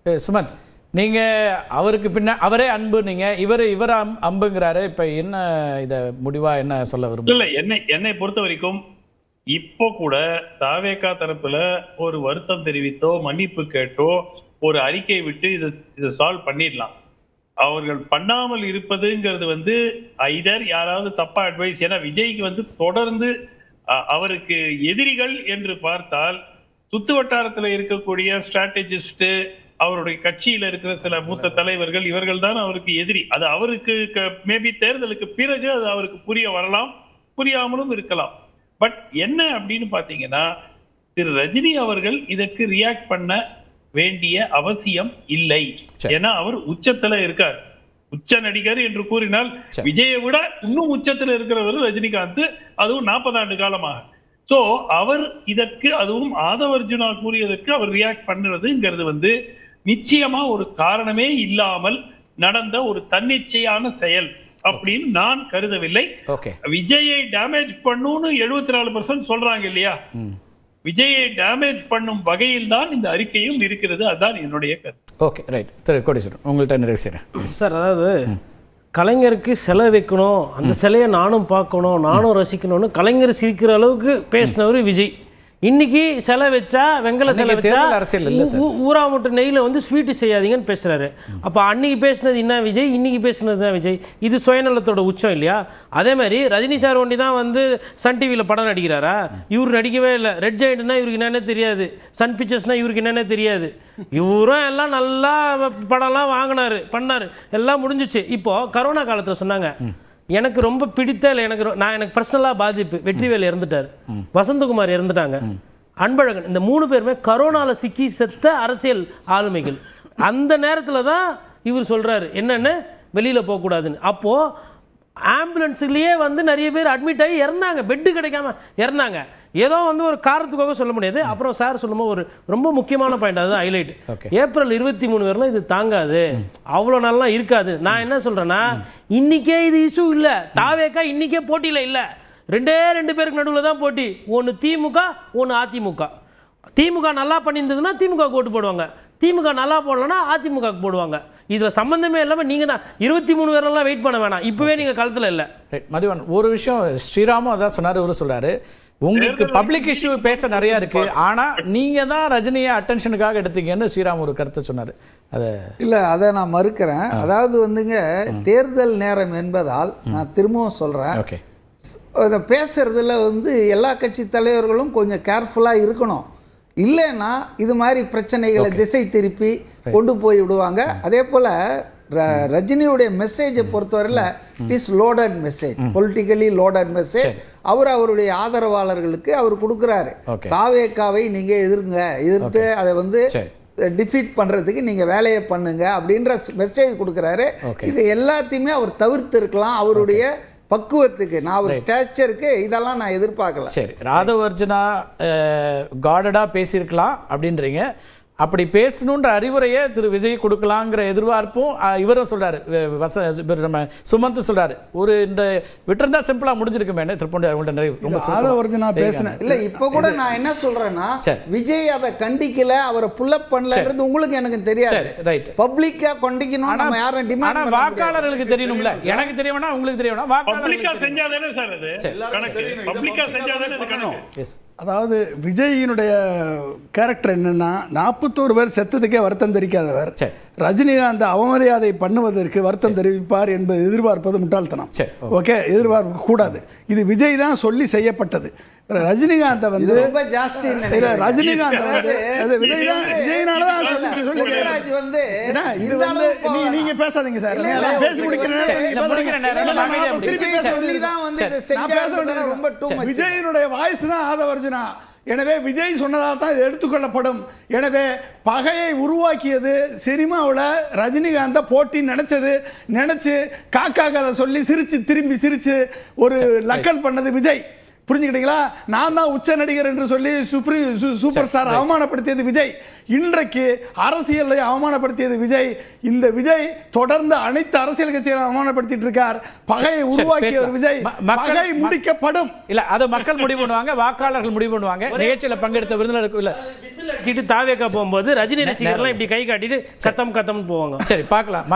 சுமந்த், நீங்க அவருக்கு அவரே அன்பு, நீங்க இவர் அம்புங்கிறாரு. இப்ப என்ன இத முடிவா என்ன சொல்ல விரும்புறீங்க? இல்ல, என்னை பொறுத்த வரைக்கும் இப்போ கூட தாவேகா தரப்புல ஒரு வருத்தம் தெரிவித்தோ மன்னிப்பு கேட்டோ ஒரு அறிக்கை விட்டு இதை சால்வ் பண்ணிடலாம். அவர்கள் பண்ணாமல் இருப்பதுங்கிறது ஐதர் யாராவது தப்பா அட்வைஸ். ஏன்னா விஜய்க்கு தொடர்ந்து அவருக்கு எதிரிகள் என்று பார்த்தால் சுத்து வட்டாரத்துல இருக்கக்கூடிய ஸ்ட்ராட்டஜிஸ்ட், அவருடைய கட்சியில இருக்கிற சில மூத்த தலைவர்கள், இவர்கள் தான் அவருக்கு எதிரி. அது அவருக்கு மேபி தேர்தலுக்கு பிறகு அது அவருக்கு புரிய வரலாம், புரியாமலும் இருக்கலாம். பட் என்ன அப்படின்னு பாத்தீங்கன்னா, திரு ரஜினி அவர்கள் இதற்கு ரியாக்ட் பண்ண வேண்டிய அவசியம் இல்லை. ஏன்னா அவர் உச்சத்துல இருக்கார். உச்ச நடிகர் என்று கூறினால் விஜயை விட இன்னும் உச்சத்துல இருக்கிறவர் ரஜினிகாந்த், அதுவும் 40 ஆண்டு காலமாக. சோ அவர் இதற்கு, அதுவும் ஆதவர்ஜுனா கூறியதற்கு அவர் ரியாக்ட் பண்ணுறதுங்கிறது நிச்சயமா ஒரு காரணமே இல்லாமல் நடந்த ஒரு தன்னிச்சையான செயல் அப்படின்னு நான் கருதவில்லை. விஜயை டேமேஜ் பண்ணுன்னு 74% சொல்றாங்க இல்லையா, விஜயை டேமேஜ் பண்ணும் வகையில் தான் இந்த அறிக்கையும் இருக்கிறது. அதுதான் என்னுடைய கருத்து. Okay, right. திரு கோடீஸ்வரன், உங்கள்கிட்ட நிறைவு செய்கிறேன் சார். அதாவது கலைஞருக்கு சிலை வைக்கணும், அந்த சிலையை நானும் பார்க்கணும், நானும் ரசிக்கணும்னு கலைஞர் சிரிக்கிற அளவுக்கு பேசினவர் விஜய். இன்னைக்கு சிலை வச்சா, வெங்கல சிலை வச்சா ஊராமுட்டு நெய்யில் ஸ்வீட்டு செய்யாதீங்கன்னு பேசுறாரு. அப்போ அன்னைக்கு பேசினது என்ன விஜய், இன்னைக்கு பேசினது தான் விஜய். இது சுயநலத்தோட உச்சம் இல்லையா? அதே மாதிரி ரஜினி சார் ஒண்டி தான் சன் டிவியில் படம் நடிக்கிறாரா? இவர் நடிக்கவே இல்லை. ரெட் ஜெயண்ட்னா இவருக்கு என்னென்ன தெரியாது, சன் பிக்சர்ஸ்னா இவருக்கு என்னென்ன தெரியாது. இவரும் எல்லாம் நல்லா படம்லாம் வாங்கினாரு, பண்ணாரு, எல்லாம் முடிஞ்சிச்சு. இப்போ கரோனா காலத்தில் சொன்னாங்க, எனக்கு ரொம்ப பிடித்த எனக்கு பர்சனலாக பாதிப்பு, வெற்றிவேல் இறந்துட்டார், வசந்தகுமார் இறந்துட்டாங்க, அன்பழகன், இந்த 3 பேருமே கரோனால சிக்கி செத்த அரசியல் ஆளுமைகள். அந்த நேரத்தில் தான் இவர் சொல்றாரு என்னன்னு, வெளியில போகக்கூடாதுன்னு. அப்போ ஆம்புலன்ஸ்லயே நிறைய பேர் அட்மிட் ஆகி இறந்தாங்க, பெட்டு கிடைக்காம இறந்தாங்க. ஏதோ ஒரு காரணத்துக்காக சொல்ல முடியாது. அப்புறம் சார் சொல்லும்போது ஒரு ரொம்ப முக்கியமான பாயிண்ட், அது ஹைலைட். ஏப்ரல் 23 வரலாம் இது தாங்காது, அவ்வளோ நல்லா இருக்காது. நான் என்ன சொல்றேன்னா, இன்னைக்கே இது இஷ்யூ இல்ல, தாவேக்கா இன்னைக்கே போட்டியில இல்ல, 2 பேருக்கு நடுவில் தான் போட்டி. ஒன்று திமுக, ஒன்று அதிமுக. திமுக நல்லா பண்ணியிருந்ததுன்னா திமுக ஓட்டு போடுவாங்க, திமுக நல்லா போடலன்னா அதிமுக போடுவாங்க. இதுல சம்பந்தமே இல்லாம நீங்க தான் 23 பேரெல்லாம் வெயிட் பண்ண வேணாம், இப்பவே நீங்க களத்துல இல்ல. மதிவான், ஒரு விஷயம் ஸ்ரீராமும் அதான் சொன்னாரு, இவரு சொல்றாரு, உங்களுக்கு பப்ளிக் இஷ்யூ பேச நிறைய இருக்கு, ஆனா நீங்க தான் ரஜினியை அட்டென்ஷனுக்காக எடுத்தீங்கன்னு ஸ்ரீராம் ஒரு கருத்தை சொன்னாரு. அது இல்ல, அதை நான் மறுக்கிறேன். அதாவது தேர்தல் நேரம் என்பதால் நான் திரும்பவும் சொல்றேன், பேசுறதுல எல்லா கட்சி தலைவர்களும் கொஞ்சம் கேர்ஃபுல்லா இருக்கணும். இல்லைன்னா இது மாதிரி பிரச்சனைகளை திசை திருப்பி கொண்டு போய் விடுவாங்க. அதே போல ரஜினியுடைய மெசேஜை பொறுத்தவரையில் it is loaded message, politically loaded message. அவருடைய ஆதரவாளர்களுக்கு அவர் கொடுக்குறாரு, தாவேக்காவை நீங்க எதிர்த்து அதை டிஃபீட் பண்றதுக்கு நீங்க வேலையை பண்ணுங்க அப்படின்ற மெசேஜ் கொடுக்குறாரு. இது எல்லாத்தையுமே அவர் தவிர்த்து இருக்கலாம், அவருடைய பக்குவத்துக்கு, நான் ஒரு ஸ்டேச்சருக்கு இதெல்லாம் நான் எதிர்பார்க்கல. சரி, ராதவர்ஜுனா காடடா பேசியிருக்கலாம் அப்படின்றீங்க. அப்படி பேசணுன்ற அறிவுரையை திரு விஜய் கொடுக்கலாங்கிற எதிர்பார்ப்பும் இவரும் சொல்றாரு, நம்ம சுமந்த் சொல்றாரு. ஒரு இந்த விட்டுருந்தா சிம்பிளா முடிஞ்சிருக்குமே. திருப்பி அவங்கள்ட்ட நிறைய இல்ல, இப்ப கூட நான் என்ன சொல்றேன்னா, விஜய் அதை கண்டிக்கல, அவரை புல் அப் பண்ணலன்றது உங்களுக்கு எனக்கு தெரியாது. ரைட், பப்ளிக்கா கண்டிக்கணும், நம்ம யாரும் டிமாண்ட், வாக்காளர்களுக்கு தெரியணும்ல, எனக்கு தெரியணும்னா உங்களுக்கு தெரியணும், பப்ளிக்கா செஞ்சாதானே சார் அது கணக்கு, பப்ளிக்கா செஞ்சாதானே அது கணக்கு. அதாவது விஜயினுடைய கேரக்டர் என்னன்னா, 41 பேர் செத்ததுக்கே வருத்தம் தெரிவிக்காதவர். ரஜினிகாந்த் அவமரியாதை பண்ணுவதற்கு வருத்தம் தெரிவிப்பார் என்பது எதிர்பார்ப்பது முட்டாள்தனம். ஓகே, எதிர்பார்க்க கூடாது. இது விஜய் தான் சொல்லி செய்யப்பட்டது. ரஜினிகாந்த் ரொம்ப ஜாஸ்தி, ரஜினிகாந்த் விஜய்னாலதான் நீங்க பேசாதீங்க சார், விஜயனுடைய வாய்ஸ் தான் ஆதவர்ஜுனா. எனவே விஜய் சொன்னதாக தான் இது எடுத்துக்கொள்ளப்படும். எனவே பகையை உருவாக்கியது சினிமாவில் ரஜினிகாந்த போட்டி நினைச்சு காக்கா கதை சொல்லி சிரிச்சு திரும்பி சிரிச்சு ஒரு லக்கல் பண்ணது விஜய். புரிஞ்சுக்கிட்டீங்களா? நான் தான் உச்ச நடிகர் என்று சொல்லி சூப்பர் ஸ்டார் அவமானப்படுத்தியது விஜய். இன்றைக்கு அரசியலை அவமானப்படுத்தியது விஜய். இந்த விஜய் தொடர்ந்து அனைத்து அரசியல் கட்சிகளை அவமானப்படுத்திட்டு இருக்கார். பகையை உருவாக்கியவர் விஜய். பகை முடிக்கப்படும். இல்ல அது மக்கள் முடிவு பண்ணுவாங்க, வாக்காளர்கள் முடிவு பண்ணுவாங்க. நிகழ்ச்சியில பங்கெடுத்த விருந்தினருக்கு இல்ல தாவேக்கா போகும்போது ரஜினி ரசிகர்லாம் இப்படி கை காட்டிட்டு கத்தம் கத்தம் போவாங்க. சரி பார்க்கலாம்.